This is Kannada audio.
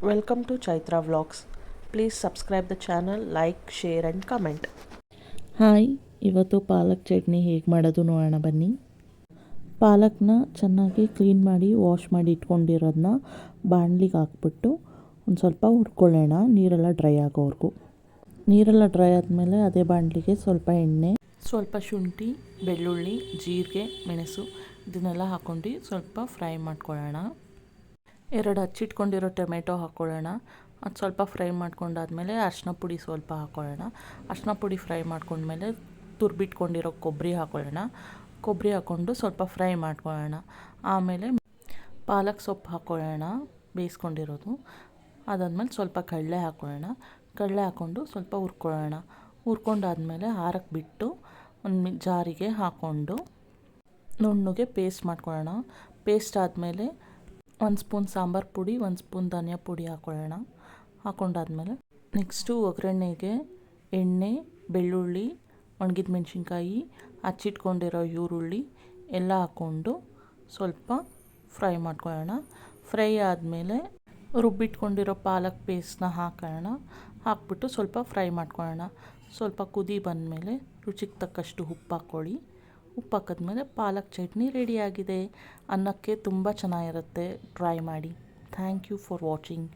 Welcome to Chaitra Vlogs. Please subscribe the channel, like, share and comment. Hi, ಇವತ್ತು ಪಾಲಕ್ ಚಟ್ನಿ ಹೇಗೆ ಮಾಡೋದು ನೋಡೋಣ ಬನ್ನಿ. ಪಾಲಕ್ನ ಚೆನ್ನಾಗಿ ಕ್ಲೀನ್ ಮಾಡಿ ವಾಶ್ ಮಾಡಿ ಇಟ್ಕೊಂಡಿರೋದನ್ನ ಬಾಣಲಿಗೆ ಹಾಕ್ಬಿಟ್ಟು ಒಂದು ಸ್ವಲ್ಪ ಹುರ್ಕೊಳ್ಳೋಣ, ನೀರೆಲ್ಲ ಡ್ರೈ ಆಗೋವರೆಗೂ. ನೀರೆಲ್ಲ ಡ್ರೈ ಆದಮೇಲೆ ಅದೇ ಬಾಣಲಿಗೆ ಸ್ವಲ್ಪ ಎಣ್ಣೆ, ಸ್ವಲ್ಪ ಶುಂಠಿ, ಬೆಳ್ಳುಳ್ಳಿ, ಜೀರಿಗೆ, ಮೆಣಸು ಇದನ್ನೆಲ್ಲ ಹಾಕ್ಕೊಂಡು ಸ್ವಲ್ಪ ಫ್ರೈ ಮಾಡ್ಕೊಳ್ಳೋಣ. 2 ಹಚ್ಚಿಟ್ಕೊಂಡಿರೋ ಟೊಮೆಟೊ ಹಾಕ್ಕೊಳ್ಳೋಣ. ಅದು ಸ್ವಲ್ಪ ಫ್ರೈ ಮಾಡ್ಕೊಂಡಾದ್ಮೇಲೆ ಅರಿಶಿನ ಪುಡಿ ಸ್ವಲ್ಪ ಹಾಕ್ಕೊಳ್ಳೋಣ. ಅರಿಶಿನ ಪುಡಿ ಫ್ರೈ ಮಾಡ್ಕೊಂಡ್ಮೇಲೆ ತುರ್ಬಿಟ್ಕೊಂಡಿರೋ ಕೊಬ್ಬರಿ ಹಾಕ್ಕೊಳ್ಳೋಣ. ಕೊಬ್ಬರಿ ಹಾಕ್ಕೊಂಡು ಸ್ವಲ್ಪ ಫ್ರೈ ಮಾಡ್ಕೊಳ್ಳೋಣ. ಆಮೇಲೆ ಪಾಲಕ್ ಸೊಪ್ಪು ಹಾಕ್ಕೊಳ್ಳೋಣ, ಬೇಯಿಸ್ಕೊಂಡಿರೋದು. ಅದಾದ್ಮೇಲೆ ಸ್ವಲ್ಪ ಕಡಲೆ ಹಾಕ್ಕೊಳ್ಳೋಣ. ಕಡಲೆ ಹಾಕ್ಕೊಂಡು ಸ್ವಲ್ಪ ಹುರ್ಕೊಳ್ಳೋಣ. ಹುರ್ಕೊಂಡಾದ್ಮೇಲೆ ಆರಕ್ಕೆ ಬಿಟ್ಟು ಒಂದು ಜಾರಿಗೆ ಹಾಕ್ಕೊಂಡು ನುಣ್ಣಗೆ ಪೇಸ್ಟ್ ಮಾಡ್ಕೊಳ್ಳೋಣ. ಪೇಸ್ಟ್ ಆದಮೇಲೆ 1 ಸ್ಪೂನ್ ಸಾಂಬಾರು ಪುಡಿ, 1 ಸ್ಪೂನ್ ಧನಿಯಾ ಪುಡಿ ಹಾಕ್ಕೊಳ್ಳೋಣ. ಹಾಕ್ಕೊಂಡಾದ್ಮೇಲೆ ನೆಕ್ಸ್ಟು ಒಗ್ಗರಣೆಗೆ ಎಣ್ಣೆ, ಬೆಳ್ಳುಳ್ಳಿ, ಒಣಗಿದ ಮೆಣಸಿನ್ಕಾಯಿ, ಹಚ್ಚಿಟ್ಕೊಂಡಿರೋ ಈರುಳ್ಳಿ ಎಲ್ಲ ಹಾಕ್ಕೊಂಡು ಸ್ವಲ್ಪ ಫ್ರೈ ಮಾಡ್ಕೊಳ್ಳೋಣ. ಫ್ರೈ ಆದಮೇಲೆ ರುಬ್ಬಿಟ್ಕೊಂಡಿರೋ ಪಾಲಕ್ ಪೇಸ್ಟ್ನ ಹಾಕೋಣ. ಹಾಕ್ಬಿಟ್ಟು ಸ್ವಲ್ಪ ಫ್ರೈ ಮಾಡ್ಕೊಳ್ಳೋಣ. ಸ್ವಲ್ಪ ಕುದಿ ಬಂದಮೇಲೆ ರುಚಿಗೆ ತಕ್ಕಷ್ಟು ಉಪ್ಪು ಹಾಕ್ಕೊಳ್ಳಿ. ಉಪ್ಪು ಹಾಕಿದ್ಮೇಲೆ ಪಾಲಕ್ ಚಟ್ನಿ ರೆಡಿಯಾಗಿದೆ. ಅನ್ನಕ್ಕೆ ತುಂಬ ಚೆನ್ನಾಗಿರುತ್ತೆ, ಟ್ರೈ ಮಾಡಿ. Thank you for watching.